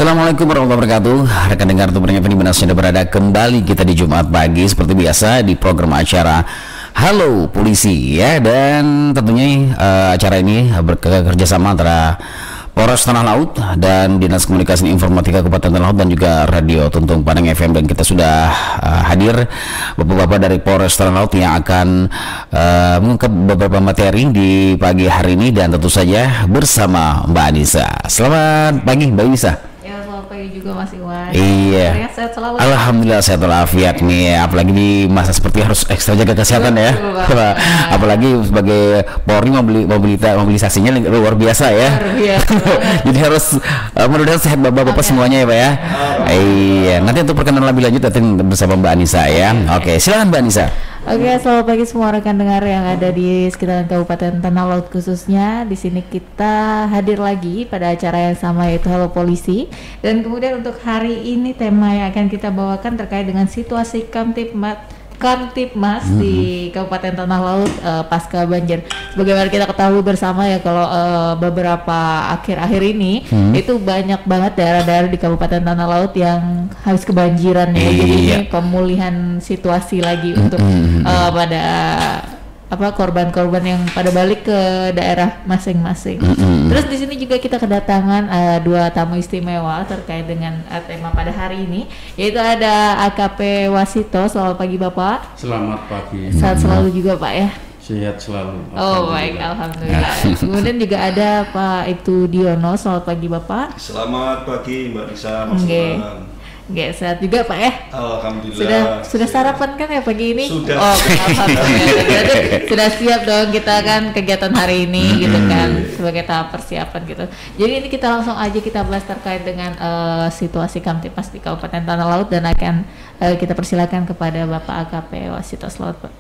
Assalamualaikum warahmatullahi wabarakatuh. Rekan dengar Tubuhnya Pendidikan sudah berada kembali kita di Jumat pagi seperti biasa di program acara Halo Polisi ya, dan tentunya acara ini bekerjasama antara Polres Tanah Laut dan Dinas Komunikasi Informatika Kabupaten Tanah Laut dan juga Radio Tuntung Padang FM, dan kita sudah hadir bapak-bapak dari Polres Tanah Laut yang akan mengungkap beberapa materi di pagi hari ini, dan tentu saja bersama Mbak Anissa. Selamat pagi Mbak Anissa. Juga Mas Iwan. Iya. Sehat selalu. Alhamdulillah sehat walafiat nih. Apalagi di masa seperti harus ekstra jaga kesehatan ya. Apalagi sebagai Polri mobilisasinya luar biasa ya. Jadi harus mudah-mudahan sehat bapak-bapak semuanya ya Pak ya. Iya. Nanti untuk perkenalan lebih lanjut nanti bersama Mbak Anissa ya. Oke, silakan Mbak Anissa. Oke, selamat pagi semua rekan dengar yang ada di sekitaran Kabupaten Tanah Laut khususnya. Di sini kita hadir lagi pada acara yang sama, yaitu Halo Polisi. Dan kemudian untuk hari ini tema yang akan kita bawakan terkait dengan situasi Kamtipmas di Kabupaten Tanah Laut pasca banjir. Sebagaimana kita ketahui bersama ya, kalau beberapa akhir-akhir ini itu banyak banget daerah-daerah di Kabupaten Tanah Laut yang harus kebanjiran ya. Jadi ini pemulihan situasi lagi untuk pada korban-korban yang pada balik ke daerah masing-masing. Terus di sini juga kita kedatangan dua tamu istimewa terkait dengan tema pada hari ini, yaitu ada AKP Wasito. Selamat pagi Bapak. Selamat pagi. Sehat selalu juga Pak ya. Sehat selalu. Oh baik, alhamdulillah. Kemudian juga ada Pak Ibtu Diono. Selamat pagi Bapak. Selamat pagi Mbak Nisa, Mas Iwan. Nggak, sehat juga Pak ya. Alhamdulillah. Sudah sarapan kan ya pagi ini? Sudah. Oh, alhamdulillah. Sudah siap dong kita kan kegiatan hari ini gitu kan, sebagai tahap persiapan gitu. Jadi ini kita langsung aja kita bahas terkait dengan situasi Kamtipmas di Kabupaten Tanah Laut, dan akan kita persilakan kepada Bapak AKP Wasito. Selamat Pak.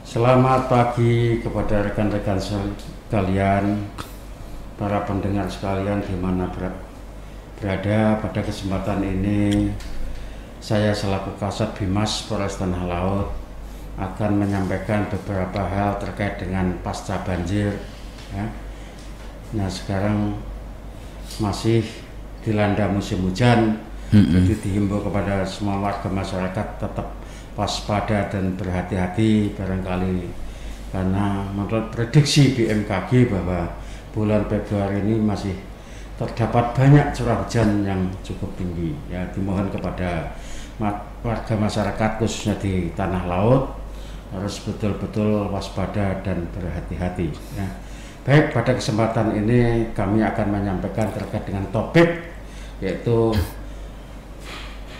Selamat pagi kepada rekan-rekan sekalian, para pendengar sekalian di mana berada. Pada kesempatan ini saya selaku Kasat Bimas Polres Tanah Laut akan menyampaikan beberapa hal terkait dengan pasca banjir ya. Nah, sekarang masih dilanda musim hujan, jadi dihimbau kepada semua warga masyarakat tetap waspada dan berhati-hati barangkali, karena menurut prediksi BMKG bahwa bulan Februari ini masih terdapat banyak curah hujan yang cukup tinggi ya. Dimohon kepada warga masyarakat khususnya di Tanah Laut harus betul-betul waspada dan berhati-hati ya. Baik, pada kesempatan ini kami akan menyampaikan terkait dengan topik, yaitu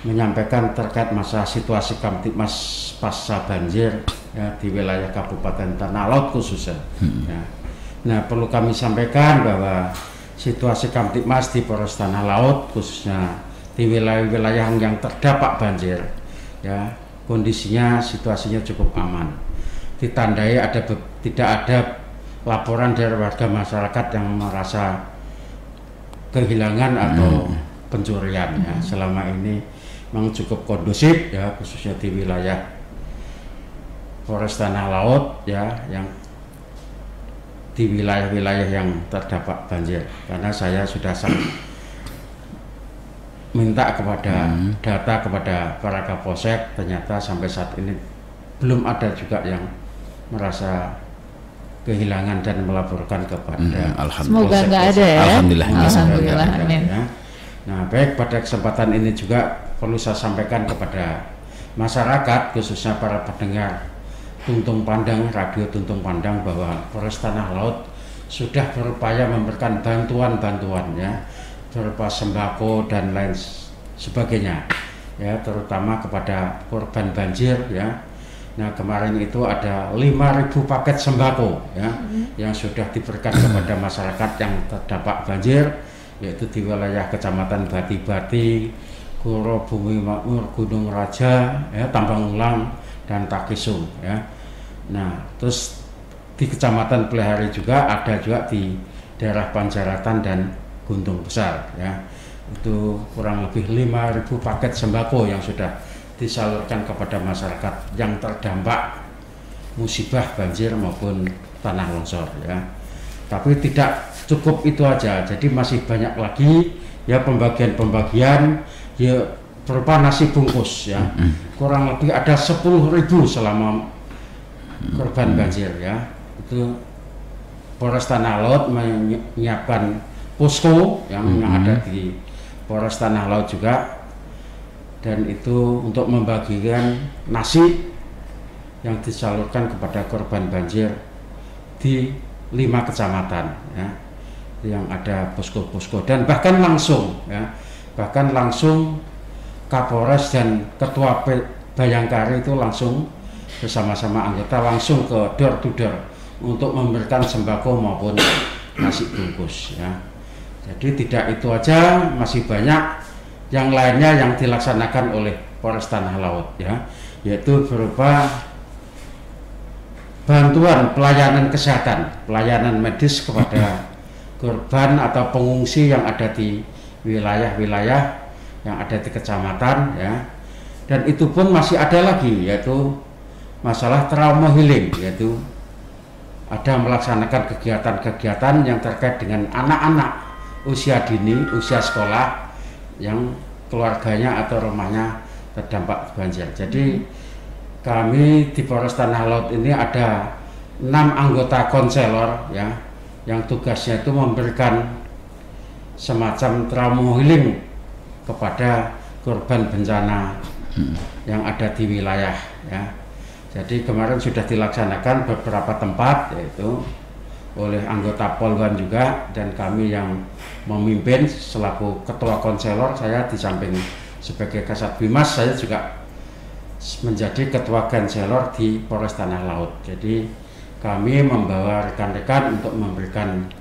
menyampaikan terkait masa situasi Kamtipmas pasca banjir ya, di wilayah Kabupaten Tanah Laut khususnya ya. Nah, perlu kami sampaikan bahwa situasi Kamtipmas di Polres Tanah Laut khususnya di wilayah-wilayah yang terdampak banjir ya, kondisinya situasinya cukup aman, ditandai tidak ada laporan dari warga masyarakat yang merasa kehilangan atau pencurian ya. Selama ini memang cukup kondusif ya, khususnya di wilayah Polres Tanah Laut ya, yang di wilayah-wilayah yang terdampak banjir. Karena saya sudah minta kepada data kepada para Kapolsek, ternyata sampai saat ini belum ada juga yang merasa kehilangan dan melaporkan kepada Semoga nggak ada ya. Alhamdulillah. Alhamdulillah. Amin. Ya. Nah, baik, pada kesempatan ini juga perlu saya sampaikan kepada masyarakat khususnya para pendengar Tuntung Pandang, Radio Tuntung Pandang, bahwa Polres Tanah Laut sudah berupaya memberikan bantuan-bantuan ya, berupa sembako dan lain sebagainya ya, terutama kepada korban banjir ya. Nah, kemarin itu ada 5.000 paket sembako ya, yang sudah diberikan kepada masyarakat yang terdampak banjir, yaitu di wilayah Kecamatan Bati-Bati, Kuro Bumi Makmur, Gunung Raja ya, Tambang Ulang dan Takisung ya. Nah, terus di Kecamatan Pelihari juga ada juga di daerah Panjaratan dan Guntung Besar ya. Itu kurang lebih 5.000 paket sembako yang sudah disalurkan kepada masyarakat yang terdampak musibah banjir maupun tanah longsor ya. Tapi tidak cukup itu aja, jadi masih banyak lagi ya pembagian ya berupa nasi bungkus ya. Kurang lebih ada 10.000 selama korban banjir ya. Itu Polres Tanah Laut menyiapkan posko yang ada di Polres Tanah Laut juga, dan itu untuk membagikan nasi yang disalurkan kepada korban banjir di 5 kecamatan ya, yang ada posko-posko, dan bahkan langsung Kapolres dan Ketua Bayangkari itu langsung bersama-sama anggota langsung ke door to door untuk memberikan sembako maupun nasi bungkus ya. Jadi tidak itu aja, masih banyak yang lainnya yang dilaksanakan oleh Polres Tanah Laut ya, yaitu berupa bantuan pelayanan kesehatan, pelayanan medis kepada korban atau pengungsi yang ada di wilayah-wilayah yang ada di kecamatan ya. Dan itu pun masih ada lagi, yaitu masalah trauma healing, yaitu ada melaksanakan kegiatan-kegiatan yang terkait dengan anak-anak usia dini, usia sekolah yang keluarganya atau rumahnya terdampak banjir. Jadi kami di Polres Tanah Laut ini ada 6 anggota konselor ya, yang tugasnya itu memberikan semacam trauma healing kepada korban bencana yang ada di wilayah ya. Jadi kemarin sudah dilaksanakan beberapa tempat, yaitu oleh anggota Polwan juga, dan kami yang memimpin selaku ketua konselor. Saya di samping sebagai Kasat Bimas, saya juga menjadi ketua konselor di Polres Tanah Laut. Jadi kami membawa rekan-rekan untuk memberikan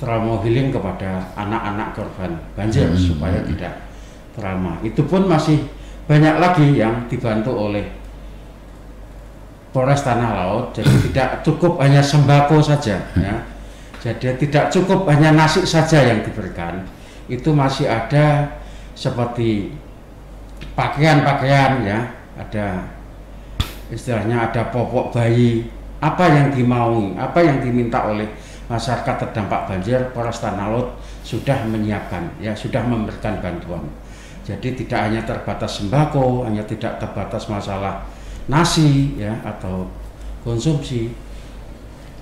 trauma healing kepada anak-anak korban banjir supaya tidak trauma. Itu pun masih banyak lagi yang dibantu oleh Polres Tanah Laut. Jadi tidak cukup hanya sembako saja ya. Jadi tidak cukup hanya nasi saja yang diberikan. Itu masih ada seperti pakaian-pakaian ya, ada istilahnya ada popok bayi, apa yang dimaui, apa yang diminta oleh masyarakat terdampak banjir, Polres Tanah Laut sudah menyiapkan ya, sudah memberikan bantuan. Jadi tidak hanya terbatas sembako, hanya tidak terbatas masalah nasi ya atau konsumsi,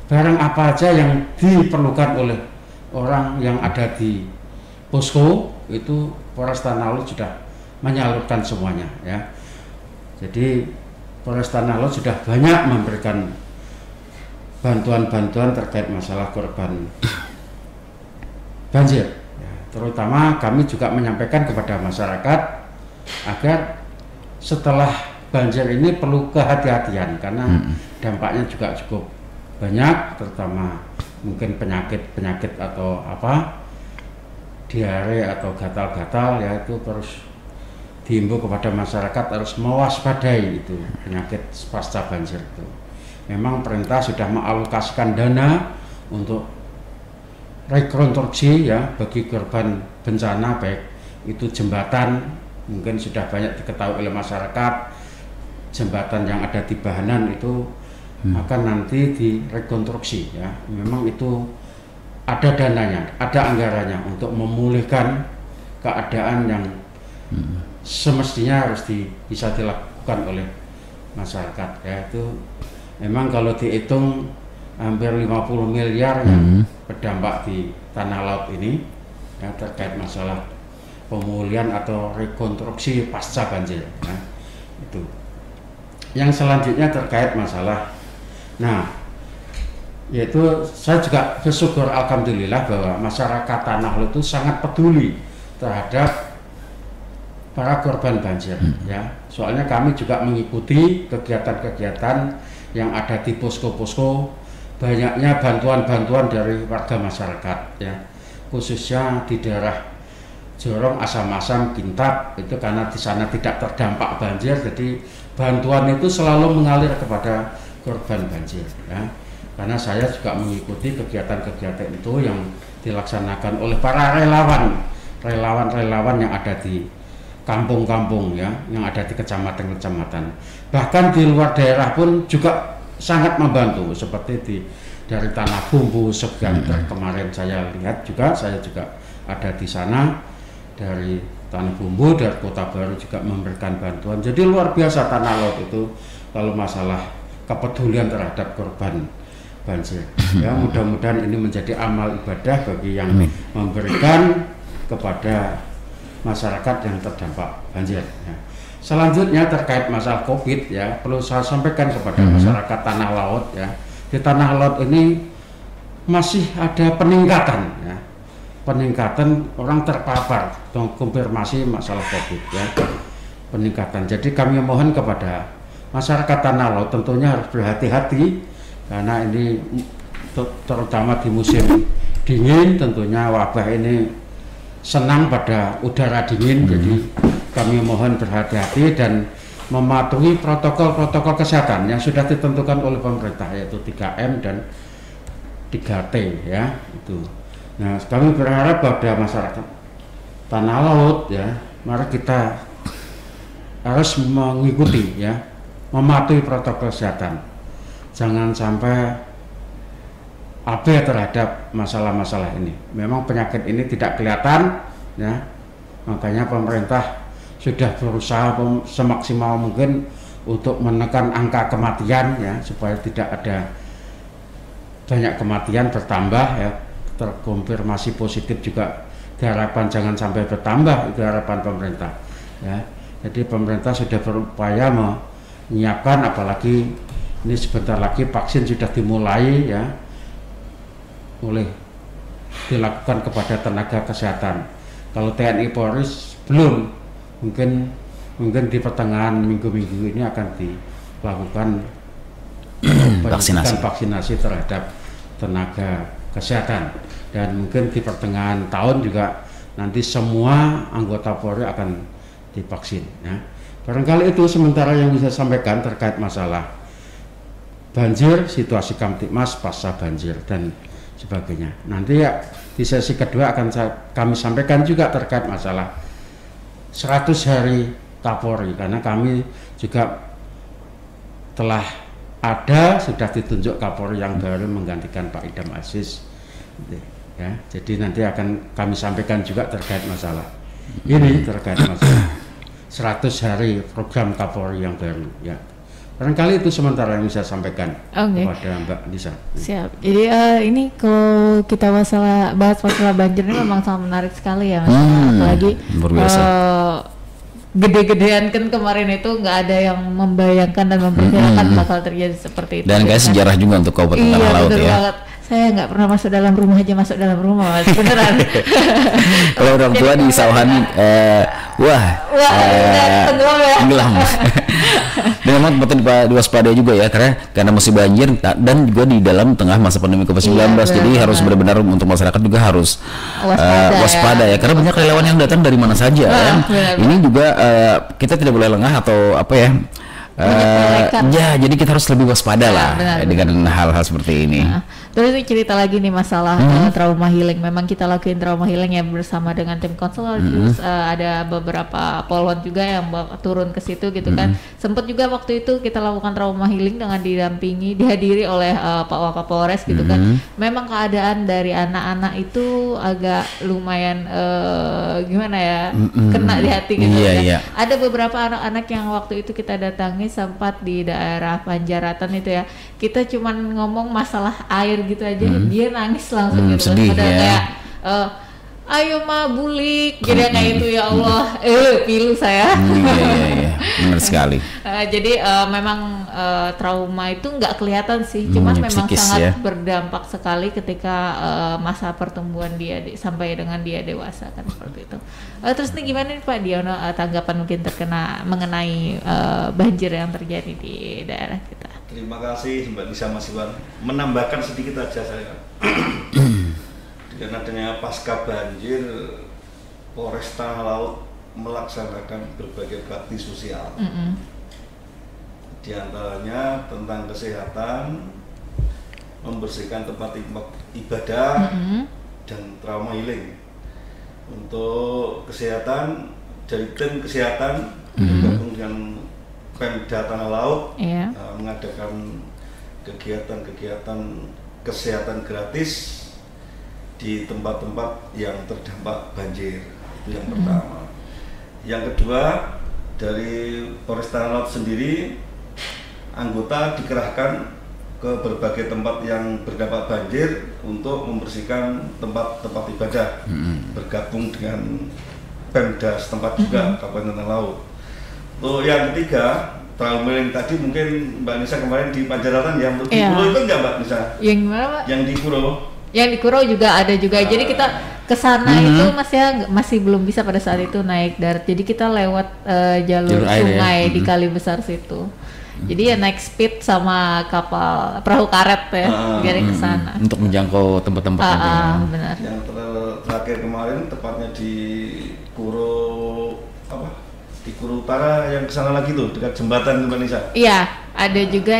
barang apa aja yang diperlukan oleh orang yang ada di posko itu Polres Tanah Laut sudah menyalurkan semuanya ya. Jadi Polres Tanah Laut sudah banyak memberikan bantuan-bantuan terkait masalah korban banjir ya. Terutama kami juga menyampaikan kepada masyarakat agar setelah banjir ini perlu kehati-hatian, karena dampaknya juga cukup banyak, terutama mungkin penyakit atau apa, diare atau gatal-gatal ya, itu terus diimbau kepada masyarakat harus mewaspadai itu penyakit pasca banjir itu. Memang perintah sudah mengalokasikan dana untuk rekonstruksi ya bagi korban bencana, baik itu jembatan, mungkin sudah banyak diketahui oleh masyarakat, jembatan yang ada di Bahanan itu akan nanti direkonstruksi ya. Memang itu ada dananya, ada anggarannya untuk memulihkan keadaan yang semestinya harus bisa dilakukan oleh masyarakat ya. Itu memang kalau dihitung hampir 50 miliar yang berdampak di Tanah Laut ini ya, terkait masalah pemulihan atau rekonstruksi pasca banjir ya. Itu yang selanjutnya terkait masalah, nah yaitu saya juga bersyukur alhamdulillah bahwa masyarakat Tanah Laut itu sangat peduli terhadap para korban banjir ya. Soalnya kami juga mengikuti kegiatan-kegiatan yang ada di posko-posko, banyaknya bantuan-bantuan dari warga masyarakat ya, khususnya di daerah Jorong, Asam-Asam, Kintab itu, karena di sana tidak terdampak banjir, jadi bantuan itu selalu mengalir kepada korban banjir ya. Karena saya juga mengikuti kegiatan-kegiatan itu yang dilaksanakan oleh para relawan yang ada di kampung-kampung ya, yang ada di kecamatan-kecamatan. Bahkan di luar daerah pun juga sangat membantu, seperti di dari Tanah Bumbu sebagian kemarin saya lihat juga, saya juga ada di sana dari Tanah Bumbu, dari Kota Baru juga memberikan bantuan. Jadi luar biasa Tanah Laut itu kalau masalah kepedulian terhadap korban banjir. Ya, mudah-mudahan ini menjadi amal ibadah bagi yang memberikan kepada masyarakat yang terdampak banjir. Ya. Selanjutnya terkait masalah COVID, ya, perlu saya sampaikan kepada masyarakat Tanah Laut, ya, di Tanah Laut ini masih ada peningkatan, ya, peningkatan orang terpapar, konfirmasi masalah COVID, ya, peningkatan. Jadi kami mohon kepada masyarakat Tanah Laut tentunya harus berhati-hati karena ini terutama di musim dingin, tentunya wabah ini senang pada udara dingin. Jadi kami mohon berhati-hati dan mematuhi protokol-protokol kesehatan yang sudah ditentukan oleh pemerintah, yaitu 3M dan 3T, ya, itu. Nah, kami berharap pada masyarakat Tanah Laut, ya, mari kita harus mengikuti, ya, mematuhi protokol kesehatan. Jangan sampai abai terhadap masalah-masalah ini. Memang penyakit ini tidak kelihatan, ya, makanya pemerintah sudah berusaha semaksimal mungkin untuk menekan angka kematian, ya, supaya tidak ada banyak kematian bertambah, ya, terkonfirmasi positif juga diharapkan jangan sampai bertambah, itu harapan pemerintah, ya. Jadi pemerintah sudah berupaya menyiapkan, apalagi ini sebentar lagi vaksin sudah dimulai, ya, boleh dilakukan kepada tenaga kesehatan. Kalau TNI Polri belum, mungkin di pertengahan minggu-minggu ini akan dilakukan vaksinasi terhadap tenaga kesehatan, dan mungkin di pertengahan tahun juga nanti semua anggota Polri akan divaksin, ya. Barangkali itu sementara yang bisa sampaikan terkait masalah banjir, situasi Kamtibmas pasca banjir dan sebagainya. Nanti, ya, di sesi kedua akan kami sampaikan juga terkait masalah 100 hari Kapolri, karena kami juga telah ada, sudah ditunjuk Kapolri yang baru menggantikan Pak Idam Aziz, ya. Jadi nanti akan kami sampaikan juga terkait masalah ini, terkait masalah 100 hari program Kapolri yang baru, ya. Barangkali itu sementara yang bisa sampaikan kepada Mbak Nisa. Siap. Jadi ini kalau kita bahas masalah banjir ini memang sangat menarik sekali, ya, Mas. Apalagi gede-gedean kan kemarin itu nggak ada yang membayangkan dan memperkirakan bakal terjadi seperti itu. Dan kayak sejarah juga untuk Kabupaten Tanah Laut, ya. Banget. Saya nggak pernah masuk dalam rumah aja masuk dalam rumah, Mas. Beneran. Kalau orang tua di sawahan, tenggelam. Dan memang patut diwaspadai juga, ya, karena masih banjir dan juga di dalam tengah masa pandemi COVID-19. Jadi harus benar-benar untuk masyarakat juga harus waspada, ya, karena banyak relawan yang datang dari mana saja, ya. Ini juga kita tidak boleh lengah atau apa, ya. Ya, jadi kita harus lebih waspada lah dengan hal-hal seperti ini. Terus cerita lagi nih masalah trauma healing. Memang kita lakuin trauma healing, ya, bersama dengan tim konselor. Terus ada beberapa polwan juga yang turun ke situ, gitu kan. Sempat juga waktu itu kita lakukan trauma healing dengan dihadiri oleh Pak Wakapolres, gitu kan. Memang keadaan dari anak-anak itu agak lumayan gimana, ya, kena di hati, gitu, ya. Ada beberapa anak-anak yang waktu itu kita datangi sempat di daerah Panjaratan itu, ya. Kita cuman ngomong masalah air gitu aja, dia nangis langsung, gitu. Sedih, Padahal ya. kayak ayo ma bulik, jadi kayak itu, ya Allah, pilu saya. Iya, benar sekali. Jadi memang trauma itu nggak kelihatan sih, cuman memang psikis, sangat ya, berdampak sekali ketika masa pertumbuhan dia sampai dengan dia dewasa, kan, seperti itu. Terus nih gimana nih Pak Diono, tanggapan mungkin mengenai banjir yang terjadi di daerah kita? Terima kasih Mbak Nisa, Mas Iwan. Menambahkan sedikit aja saya. Dengan adanya pasca banjir, Polres Tanah Laut melaksanakan berbagai bakti sosial. Di antaranya tentang kesehatan, membersihkan tempat ibadah, dan trauma healing. Untuk kesehatan, dari tim kesehatan bergabung dengan Pemda Tanah Laut, mengadakan kegiatan-kegiatan kesehatan gratis di tempat-tempat yang terdampak banjir. Itu yang pertama. Yang kedua, dari Polres Tanah Laut sendiri, anggota dikerahkan ke berbagai tempat yang berdampak banjir untuk membersihkan tempat-tempat ibadah, bergabung dengan Pemda setempat juga Kabupaten Tanah Laut. Yang ketiga, trauma tadi mungkin Mbak Nisa kemarin di Panjararan yang di Puro itu enggak Mbak Nisa? Yang gimana Pak? Yang di Puro. Yang di Kuro juga ada juga. Jadi kita ke sana itu masih belum bisa pada saat itu naik darat. Jadi kita lewat jalur sungai di Kali Besar situ. Jadi ya naik speed sama kapal perahu karet ya, biar ke sana. Untuk menjangkau tempat-tempat benar. Yang terakhir kemarin tepatnya di Kuro di Kuro Utara yang kesana lagi tuh dekat jembatan Indonesia. Iya, ada juga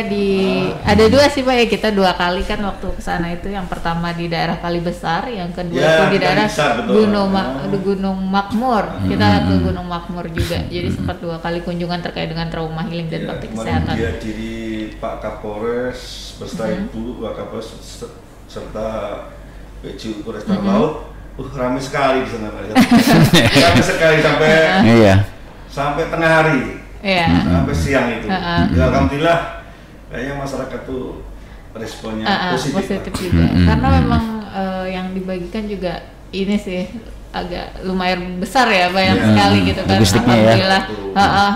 ada dua sih Pak ya, kita 2 kali kan waktu kesana itu. Yang pertama di daerah Kali Besar, yang kedua itu di daerah Gunung Makmur. Kita ke Gunung Makmur juga. Jadi sempat 2 kali kunjungan terkait dengan trauma healing dan bakti kesehatan. Dia diri Pak Kapolres beserta Ibu Pak Kapolres serta PJ Polres Tanah Laut. Ramai sekali di sana. Ramai sekali sampai tengah hari, sampai siang itu. Ya, alhamdulillah, kayaknya masyarakat tuh responnya positif juga. Karena memang yang dibagikan juga ini sih agak lumayan besar ya, banyak sekali gitu kan. Alhamdulillah,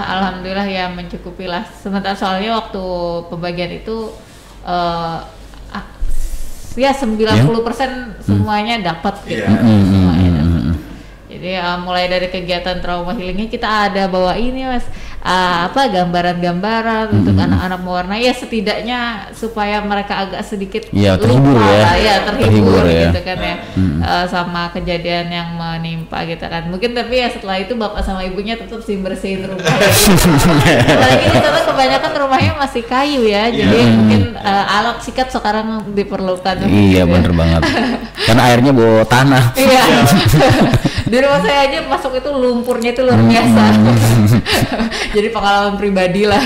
alhamdulillah ya mencukupi lah. Sementara soalnya waktu pembagian itu ya 90% semuanya dapat gitu. Jadi mulai dari kegiatan trauma healingnya kita ada bawa ini Mas, gambaran-gambaran untuk anak-anak mewarnai ya, setidaknya supaya mereka agak sedikit terhibur terhibur gitu kan ya, sama kejadian yang menimpa gitu kan. Mungkin tapi ya setelah itu bapak sama ibunya tetap sih bersihin rumah. Apalagi di sana kebanyakan rumahnya masih kayu ya, jadi mungkin alat sikat sekarang diperlukan. Iya bener banget. Karena airnya bawa tanah. Iya. Di rumah saya aja masuk itu lumpurnya itu luar biasa. Jadi pengalaman pribadi lah.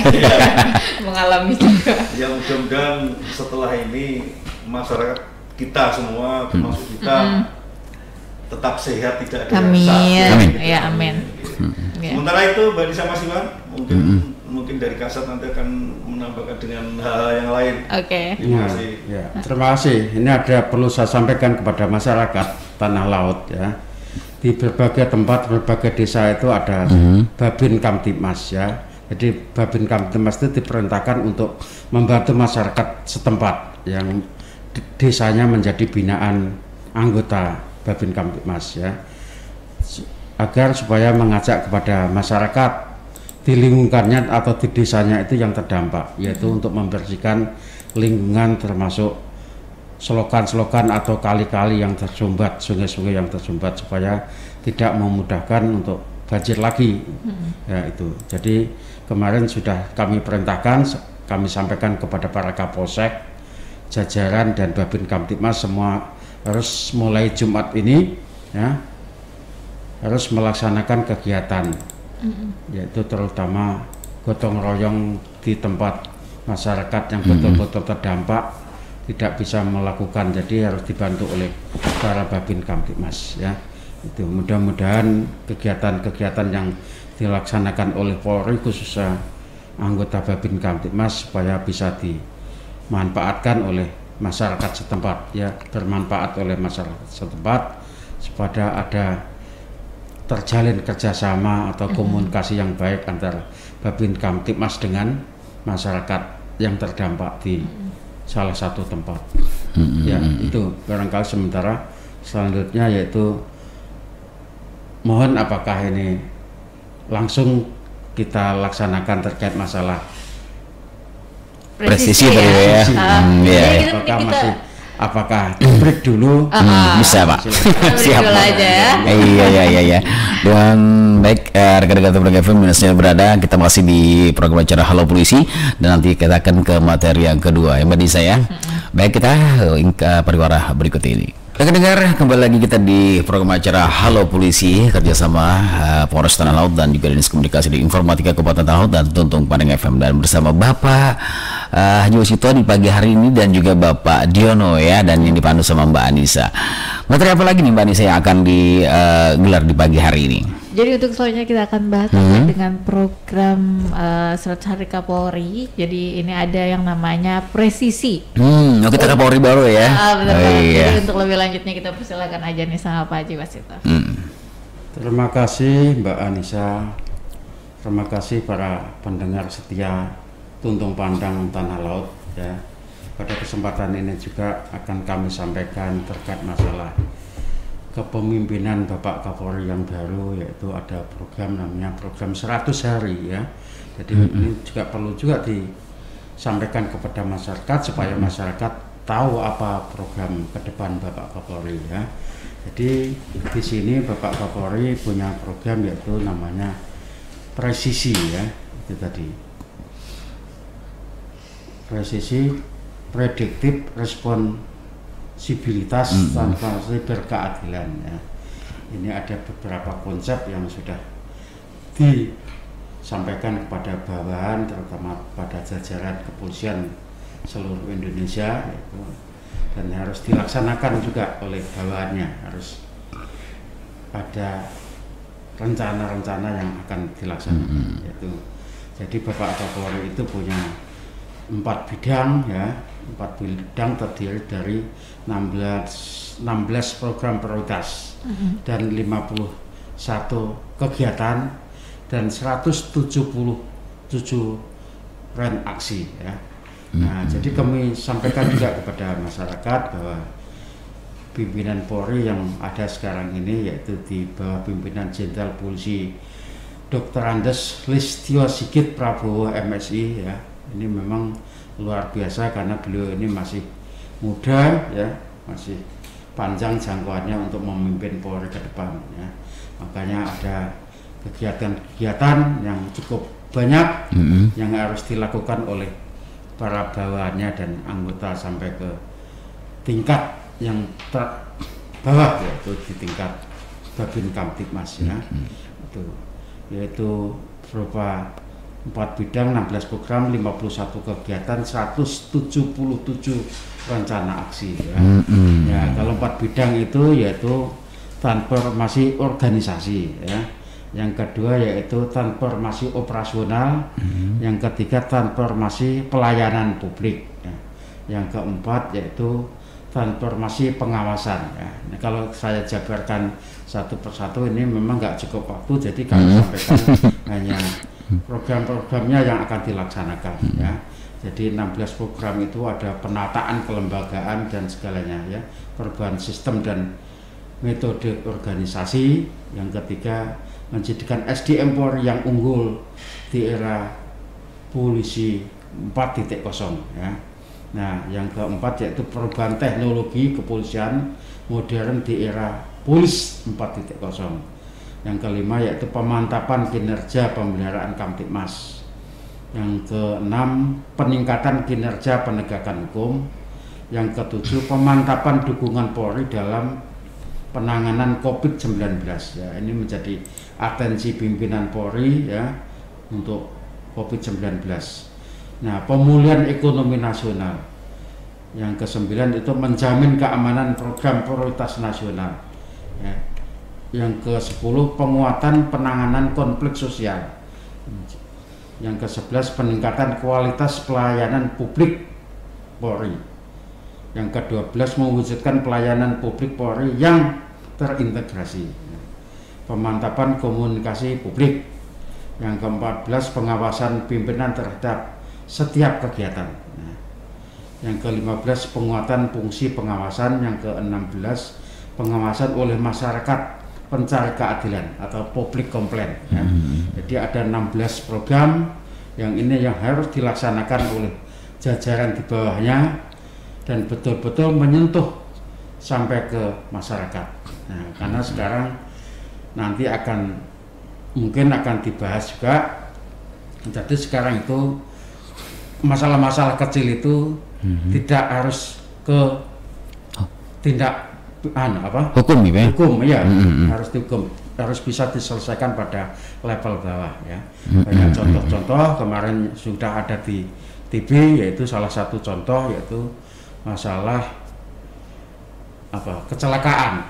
Mengalami juga. Ya mudah-mudahan setelah ini masyarakat kita semua termasuk kita tetap sehat, tidak ada yang sakit. Amin. Ya amin. Sementara itu Mbak Nisa Masiwan mungkin dari Kasat nanti akan menambahkan dengan hal-hal yang lain. Oke. Terima kasih. Ya, terima kasih. Ini ada perlu saya sampaikan kepada masyarakat Tanah Laut ya. Di berbagai tempat, berbagai desa itu ada Babin Kamtibmas ya. Jadi Babin Kamtibmas itu diperintahkan untuk membantu masyarakat setempat yang desanya menjadi binaan anggota Babin Kamtibmas ya. Agar supaya mengajak kepada masyarakat di lingkungannya atau di desanya itu yang terdampak, yaitu untuk membersihkan lingkungan termasuk selokan-selokan atau kali-kali yang tersumbat, sungai-sungai yang tersumbat, supaya tidak memudahkan untuk banjir lagi. Ya itu. Jadi kemarin sudah kami perintahkan, kami sampaikan kepada para Kapolsek, jajaran dan Babin Kamtibmas semua harus mulai Jumat ini ya harus melaksanakan kegiatan, yaitu terutama gotong royong di tempat masyarakat yang betul-betul terdampak tidak bisa melakukan, jadi harus dibantu oleh para Babin Kamtibmas ya. Itu mudah-mudahan kegiatan-kegiatan yang dilaksanakan oleh Polri khususnya anggota Babin Kamtibmas supaya bisa dimanfaatkan oleh masyarakat setempat ya, bermanfaat oleh masyarakat setempat supaya ada terjalin kerjasama atau komunikasi yang baik antara Babin Kamtibmas dengan masyarakat yang terdampak di salah satu tempat. Ya itu barangkali sementara. Selanjutnya yaitu mohon apakah ini langsung kita laksanakan terkait masalah presisi ya. Apakah break dulu? Bisa Pak. Siap dulu aja ya. Iya. Dan baik rekan-rekan Tabrak FM yang berada, kita masih di program acara Halo Polisi dan nanti kita akan ke materi yang kedua ya Mbak Nisa ya. Baik, kita pariwara berikut ini. Rekan dengar, kembali lagi kita di program acara Halo Polisi kerjasama Polres Tanah Laut dan juga Dinas Komunikasi dan Informatika Kabupaten Tanah Laut dan Tuntung Pandang FM, dan bersama Bapak Haji Wasito di pagi hari ini dan juga Bapak Diono ya, dan yang dipandu sama Mbak Anissa. Materi apa lagi nih Mbak Anissa yang akan digelar di pagi hari ini? Jadi untuk selanjutnya kita akan bahas terkait dengan program Surat Hari Kapolri. Jadi ini ada yang namanya presisi. Kita Kapolri baru ya. Benar banget. Jadi untuk lebih lanjutnya kita persilakan aja nih sama Pak Haji Wasito. Terima kasih Mbak Anissa. Terima kasih para pendengar setia Tuntung Pandang Tanah Laut ya. Pada kesempatan ini juga akan kami sampaikan terkait masalah kepemimpinan Bapak Kapolri yang baru, yaitu ada program namanya program 100 hari ya. Jadi ini juga perlu juga disampaikan kepada masyarakat supaya masyarakat tahu apa program ke depan Bapak Kapolri ya. Jadi di sini Bapak Kapolri punya program yaitu namanya presisi ya. Itu tadi. Presisi, prediktif responsibilitas tanpa berkeadilan ya. Ini ada beberapa konsep yang sudah disampaikan kepada bawahan, terutama pada jajaran kepolisian seluruh Indonesia yaitu, dan harus dilaksanakan juga oleh bawahannya, harus ada rencana-rencana yang akan dilaksanakan yaitu. Jadi Bapak Kapolri itu punya 4 bidang ya. 4 bidang terdiri dari 16 program prioritas dan 51 kegiatan dan 177 rem aksi ya. Nah, jadi kami sampaikan juga kepada masyarakat bahwa pimpinan Polri yang ada sekarang ini yaitu di bawah pimpinan Jenderal Polisi Dr. Andes Listio Sigit Prabowo MSI ya. Ini memang luar biasa karena beliau ini masih muda ya, masih panjang jangkauannya untuk memimpin Polri ke depan ya. Makanya ada kegiatan-kegiatan yang cukup banyak yang harus dilakukan oleh para bawahannya dan anggota sampai ke tingkat yang terbawah yaitu di tingkat Babin Kamtibmas ya. Itu yaitu berupa 4 bidang, 16 program, 51 kegiatan, 177 rencana aksi ya. Ya, kalau 4 bidang itu yaitu transformasi organisasi ya. Yang kedua yaitu transformasi operasional, yang ketiga transformasi pelayanan publik ya. Yang keempat yaitu transformasi pengawasan ya. Nah, kalau saya jabarkan satu persatu ini memang nggak cukup waktu, jadi kami sampaikan hanya program-programnya yang akan dilaksanakan ya. Jadi 16 program itu ada penataan kelembagaan dan segalanya ya, perubahan sistem dan metode organisasi. Yang ketiga menjadikan SDM Polri yang unggul di era polisi 4.0 ya. Nah, yang keempat yaitu perubahan teknologi kepolisian modern di era Polis 4.0. Yang kelima yaitu pemantapan kinerja pemeliharaan Kamtibmas. Yang keenam peningkatan kinerja penegakan hukum. Yang ketujuh pemantapan dukungan Polri dalam penanganan COVID-19 ya. Ini menjadi atensi pimpinan Polri ya untuk COVID-19. Nah, pemulihan ekonomi nasional. Yang kesembilan itu menjamin keamanan program prioritas nasional ya. Yang ke-10 penguatan penanganan konflik sosial. Yang ke-11 peningkatan kualitas pelayanan publik Polri. Yang ke-12 mewujudkan pelayanan publik Polri yang terintegrasi. Pemantapan komunikasi publik. Yang ke-14 pengawasan pimpinan terhadap setiap kegiatan. Yang ke-15 penguatan fungsi pengawasan. Yang ke-16 pengawasan oleh masyarakat pencari keadilan atau public complaint ya. Jadi ada 16 program yang ini yang harus dilaksanakan oleh jajaran di bawahnya dan betul-betul menyentuh sampai ke masyarakat. Nah, karena sekarang nanti mungkin akan dibahas juga. Jadi sekarang itu masalah-masalah kecil itu tidak harus ke tindak Hukum gitu ya? Hukum ya, harus dihukum, harus bisa diselesaikan pada level bawah ya. Banyak contoh-contoh kemarin sudah ada di TV, yaitu salah satu contoh yaitu masalah kecelakaan,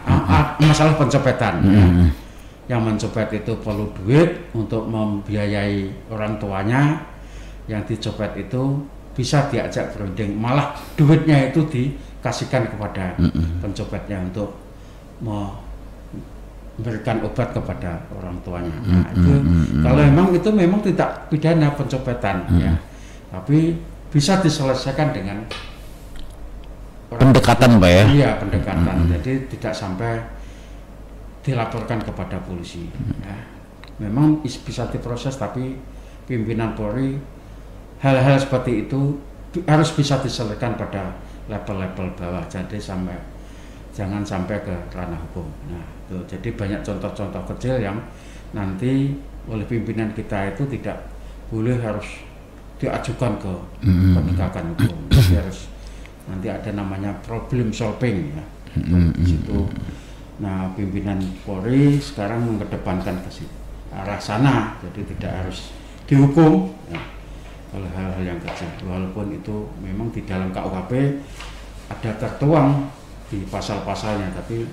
masalah pencopetan ya. Yang mencopet itu perlu duit untuk membiayai orang tuanya, yang dicopet itu bisa diajak berunding, malah duitnya itu dikasihkan kepada pencopetnya untuk memberikan obat kepada orang tuanya. Nah, itu kalau memang tidak pidana pencopetan ya, tapi bisa diselesaikan dengan pendekatan, Pak ya? Iya, pendekatan. Jadi tidak sampai dilaporkan kepada polisi. Ya. Memang bisa diproses, tapi pimpinan Polri hal-hal seperti itu harus bisa diselesaikan pada level-level bawah. Jadi jangan sampai ke ranah hukum. Nah, itu. Jadi banyak contoh-contoh kecil yang nanti oleh pimpinan kita itu tidak boleh harus diajukan ke penegakan hukum. Jadi harus nanti ada namanya problem solving ya. Di situ. Nah, pimpinan Polri sekarang mengedepankan ke arah sana, jadi tidak harus dihukum ya, oleh hal-hal yang kecil, walaupun itu memang di dalam KUHP ada tertuang di pasal-pasalnya, tapi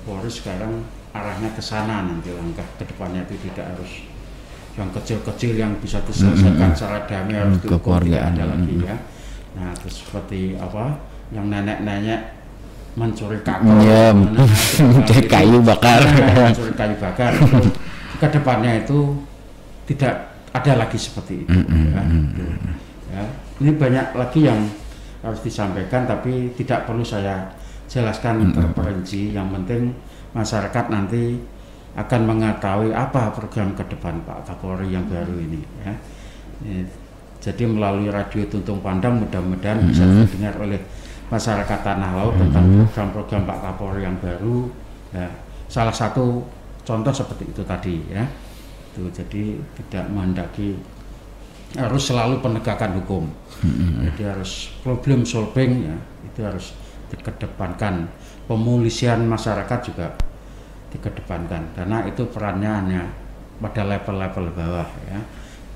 Polri sekarang arahnya ke sana, nanti langkah ke depannya itu tidak harus yang kecil-kecil yang bisa diselesaikan secara damai, harus dihukum, tidak ada lagi ya. Nah, terus seperti yang nenek-nenek mencuri kakao, mencuri kayu bakar, mencuri kayu bakar. Ke depannya itu tidak ada lagi seperti itu. Ya. Ini banyak lagi yang harus disampaikan, tapi tidak perlu saya jelaskan terperinci. Yang penting masyarakat nanti akan mengetahui apa program ke depan Pak Kapolri yang baru ini. Ya. Jadi melalui radio Tuntung Pandang mudah-mudahan bisa didengar oleh masyarakat Tanah Laut tentang program-program Pak Kapolri yang baru ya. Salah satu contoh seperti itu tadi ya. Itu jadi tidak menghendaki harus selalu penegakan hukum. Jadi harus problem solving ya, itu harus dikedepankan. Pemulisian masyarakat juga dikedepankan karena itu perannya hanya pada level-level bawah ya.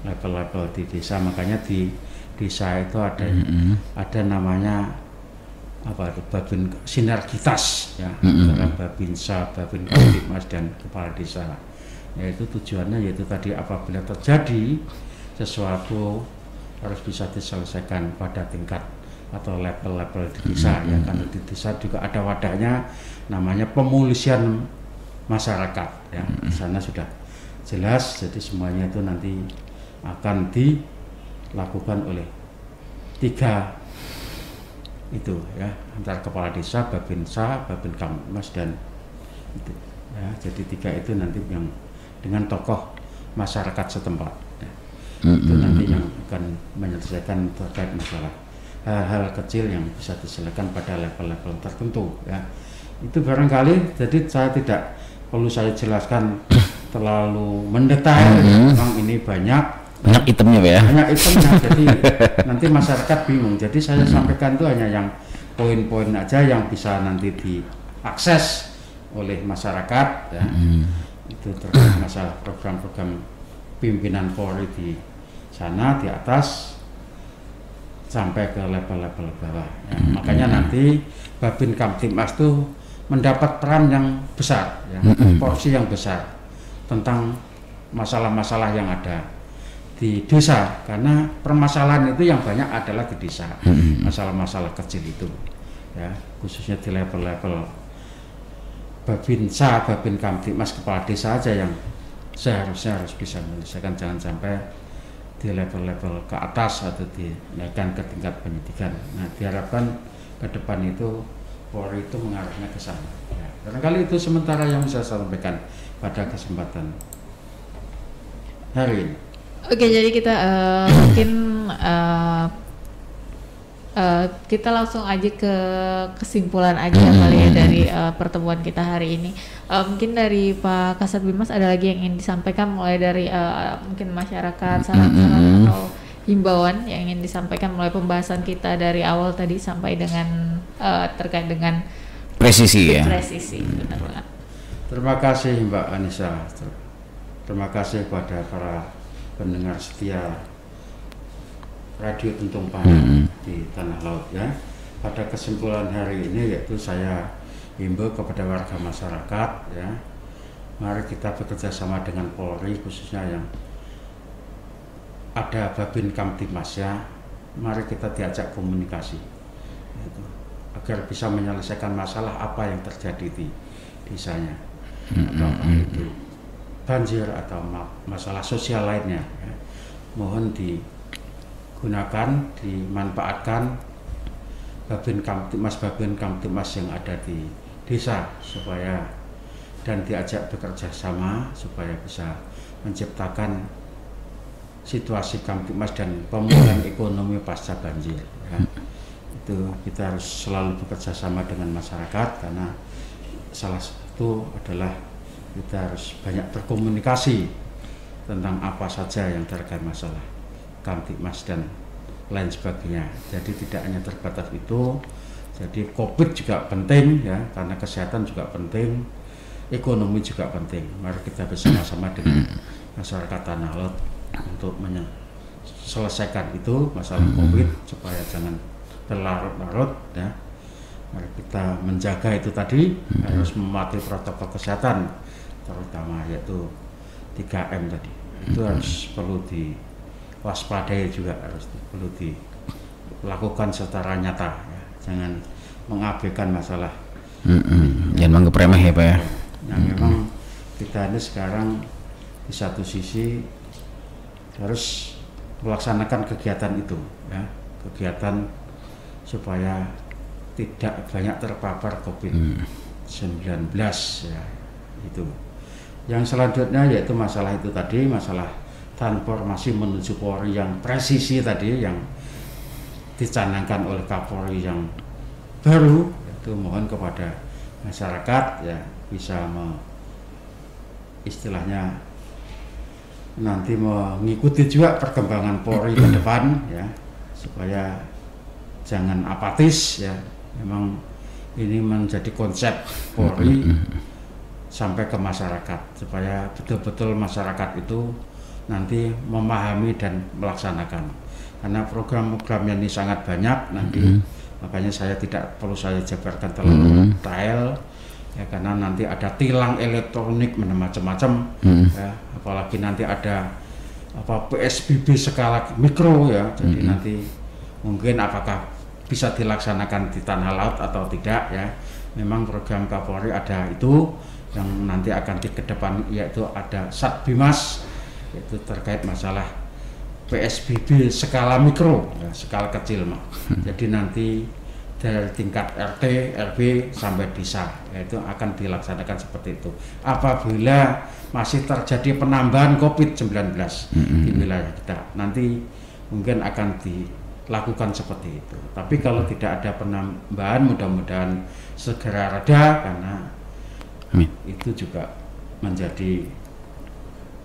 Level-level di desa, makanya di desa itu ada namanya babin sinergitas ya, antara Babinsa, Babin Kamtibmas dan kepala desa. Yaitu tujuannya yaitu tadi apabila terjadi sesuatu harus bisa diselesaikan pada tingkat atau level-level di desa ya, karena di desa juga ada wadahnya namanya pemulisian masyarakat ya. Di sana sudah jelas, jadi semuanya itu nanti akan dilakukan oleh 3 itu ya, antara kepala desa, Babinsa, Babin Kamtibmas dan itu ya. Jadi 3 itu nanti yang dengan tokoh masyarakat setempat ya. Itu nanti yang akan menyelesaikan terkait masalah hal-hal kecil yang bisa diselesaikan pada level-level tertentu ya. Itu barangkali, jadi saya tidak perlu saya jelaskan terlalu mendetail. Memang ini banyak itemnya ya. Banyak itemnya, jadi nanti masyarakat bingung. Jadi saya sampaikan itu hanya yang poin-poin aja yang bisa nanti diakses oleh masyarakat ya. Itu terkait masalah program-program pimpinan Polri di sana di atas sampai ke level-level bawah ya. Makanya nanti Babin Kamtibmas itu mendapat peran yang besar ya, porsi yang besar tentang masalah-masalah yang ada di desa, karena permasalahan itu yang banyak adalah di desa, masalah-masalah kecil itu ya, khususnya di level-level Babinsa, Babin Kamtibmas, kepala desa aja yang seharusnya harus bisa menyelesaikan, jangan sampai di level-level ke atas atau dinaikkan ke tingkat penyidikan. Nah, diharapkan ke depan itu Polri itu mengarahnya ke sana ya. Barangkali itu sementara yang bisa saya sampaikan pada kesempatan hari ini. Oke, jadi kita mungkin kita langsung aja ke kesimpulan aja kali ya dari pertemuan kita hari ini. Mungkin dari Pak Kasat Binmas ada lagi yang ingin disampaikan, mulai dari mungkin masyarakat, saran-saran atau himbauan yang ingin disampaikan mulai pembahasan kita dari awal tadi sampai dengan terkait dengan presisi ya. Presisi, benar banget. Terima kasih Mbak Anissa. Terima kasih kepada para pendengar setia Radio Tuntung Pandang di Tanah Laut ya. Pada kesimpulan hari ini yaitu saya himbau kepada warga masyarakat ya. Mari kita bekerja sama dengan Polri, khususnya yang ada Babin Kamtibmas ya. Mari kita diajak komunikasi gitu, agar bisa menyelesaikan masalah apa yang terjadi di desanya, apakah itu banjir atau masalah sosial lainnya ya. Mohon digunakan, dimanfaatkan Babin Kamtibmas yang ada di desa supaya dan diajak bekerja sama supaya bisa menciptakan situasi Kamtibmas dan pemulihan ekonomi pasca banjir ya. Itu kita harus selalu bekerja sama dengan masyarakat, karena salah satu adalah kita harus banyak berkomunikasi tentang apa saja yang terkait masalah Kamtibmas dan lain sebagainya. Jadi tidak hanya terbatas itu, jadi COVID juga penting ya, karena kesehatan juga penting, ekonomi juga penting. Mari kita bersama-sama dengan masyarakat Tanah Laut untuk menyelesaikan itu masalah COVID supaya jangan berlarut-larut ya. Mari kita menjaga itu tadi, harus mematuhi protokol kesehatan terutama yaitu 3M tadi. Itu harus perlu diwaspadai juga, harus perlu dilakukan secara nyata ya. Jangan mengabaikan masalah. Jangan menganggap remeh ya Pak ya. Nah, memang kita ini sekarang di satu sisi harus melaksanakan kegiatan itu ya, kegiatan supaya tidak banyak terpapar COVID-19 ya. Itu yang selanjutnya yaitu masalah itu tadi, masalah transformasi menuju Polri yang presisi tadi yang dicanangkan oleh Kapolri yang baru. Itu mohon kepada masyarakat ya bisa istilahnya nanti mengikuti juga perkembangan Polri ke depan ya, supaya jangan apatis ya. Memang ini menjadi konsep Polri sampai ke masyarakat, supaya betul-betul masyarakat itu nanti memahami dan melaksanakan, karena program-programnya ini sangat banyak nanti. Makanya saya tidak perlu saya jabarkan terlalu detail ya, karena nanti ada tilang elektronik macam-macam ya, apalagi nanti ada PSBB skala mikro ya. Jadi nanti mungkin apakah bisa dilaksanakan di Tanah Laut atau tidak ya. Memang program Kapolri ada itu yang nanti akan di kedepan, yaitu ada Satbimas, yaitu terkait masalah PSBB skala mikro ya, skala kecil mah. Jadi nanti dari tingkat RT, RW sampai desa, yaitu akan dilaksanakan seperti itu. Apabila masih terjadi penambahan COVID-19 di wilayah kita, nanti mungkin akan dilakukan seperti itu. Tapi kalau tidak ada penambahan, mudah-mudahan segera reda, karena itu juga menjadi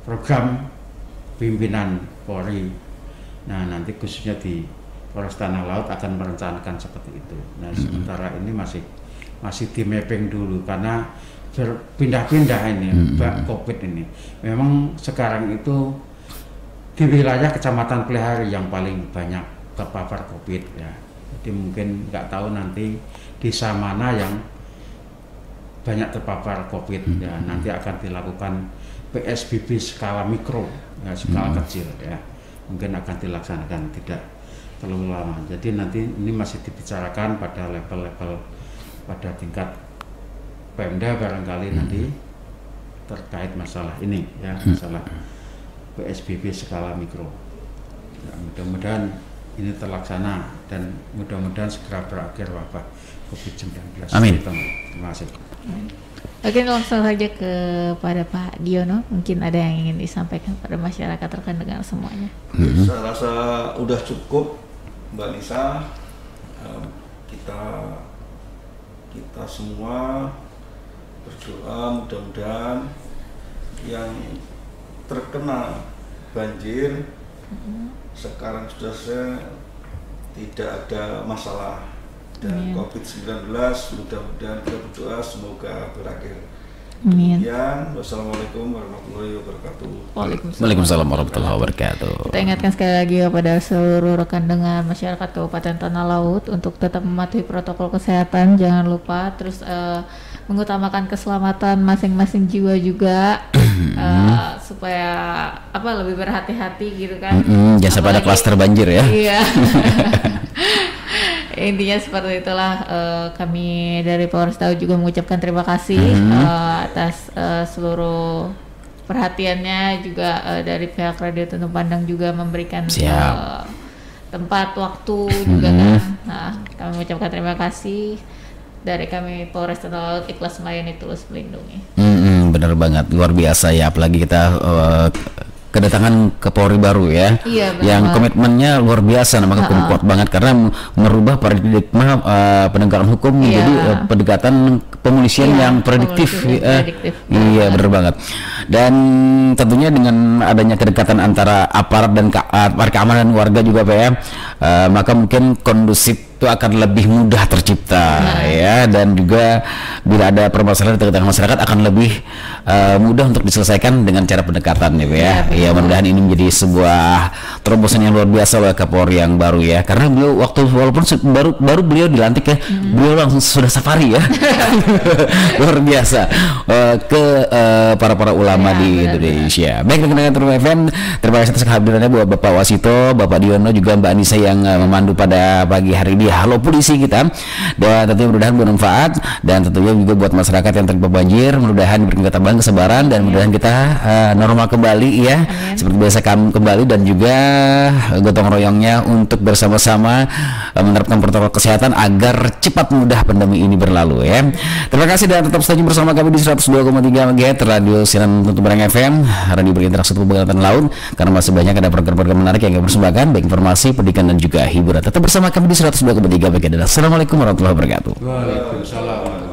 program pimpinan Polri. Nah, nanti khususnya di Polres Tanah Laut akan merencanakan seperti itu. Nah, sementara ini masih di mapping dulu, karena berpindah-pindah ini Mbak COVID ini. Memang sekarang itu di wilayah Kecamatan Plehari yang paling banyak terpapar COVID ya. Jadi mungkin nggak tahu nanti desa mana yang banyak terpapar COVID ya. Nanti akan dilakukan PSBB skala mikro ya, skala kecil ya. Mungkin akan dilaksanakan tidak terlalu lama. Jadi nanti ini masih dibicarakan pada level-level, pada tingkat Pemda barangkali nanti terkait masalah ini ya, masalah PSBB skala mikro. Ya, mudah-mudahan ini terlaksana dan mudah-mudahan segera berakhir wabah COVID-19. Amin. Terima kasih. Oke, langsung saja kepada Pak Diono. Mungkin ada yang ingin disampaikan pada masyarakat terkait dengan semuanya. Saya rasa udah cukup, Mbak Nisa. Kita semua berdoa mudah-mudahan yang terkena banjir sekarang sudah tidak ada masalah dan COVID-19 mudah-mudahan kita berdoa semoga berakhir. Amin. Demikian, wassalamualaikum warahmatullahi wabarakatuh. Waalaikumsalam warahmatullahi wabarakatuh. Kita ingatkan sekali lagi kepada seluruh rekan dengar masyarakat Kabupaten Tanah Laut untuk tetap mematuhi protokol kesehatan, jangan lupa terus mengutamakan keselamatan masing-masing jiwa juga supaya lebih berhati-hati gitu kan. Jangan sampai ada klaster banjir ya. Iya. Intinya seperti itulah, kami dari Polresta juga mengucapkan terima kasih atas seluruh perhatiannya juga dari pihak Radio Tuntun Pandang juga memberikan tempat waktu juga kan. Nah, kami mengucapkan terima kasih dari kami Polresta Tanah Laut, ikhlas melayani tulus melindungi. Bener banget, luar biasa ya, apalagi kita kedatangan ke Polri baru ya, yang komitmennya luar biasa, namanya kuat banget karena merubah paradigma penegakan hukum menjadi pendekatan pemolisian yang prediktif. Iya bener banget. Dan tentunya dengan adanya kedekatan antara aparat dan aparat keamanan warga juga Pak ya, maka mungkin kondusif itu akan lebih mudah tercipta ya, dan juga bila ada permasalahan di tengah-tengah masyarakat akan lebih mudah untuk diselesaikan dengan cara pendekatan ya. Ya mudah-mudahan ini menjadi sebuah terobosan yang luar biasa oleh Kapolri yang baru ya, karena beliau walaupun baru beliau dilantik ya, beliau langsung sudah safari ya. Luar biasa ke para ulama di Indonesia. Baik, dengan Turun FM, terima kasih atas kehadirannya buat Bapak Wasito, Bapak Diono, juga Mbak Anissa yang memandu pada pagi hari ini. Halo Polisi kita, dan tentunya mudah-mudahan bermanfaat, dan tentunya juga buat masyarakat yang tertimpa banjir, mudah-mudahan diberikan ketabahan, kesabaran, dan mudah-mudahan kita normal kembali ya. Seperti biasa kami kembali, dan juga gotong royongnya untuk bersama-sama menerapkan protokol kesehatan agar cepat mudah pandemi ini berlalu ya. Terima kasih dan tetap stay bersama kami di 102,3 MHz Radio Siaran Tuntun Pandang FM, radio berinteraksi Kabupaten Laut, karena masih banyak ada program-program menarik yang kami persembahkan, baik informasi, pendidikan dan juga hiburan. Tetap bersama kami di 102,3 MHz. Assalamualaikum warahmatullahi wabarakatuh. Waalaikumsalam.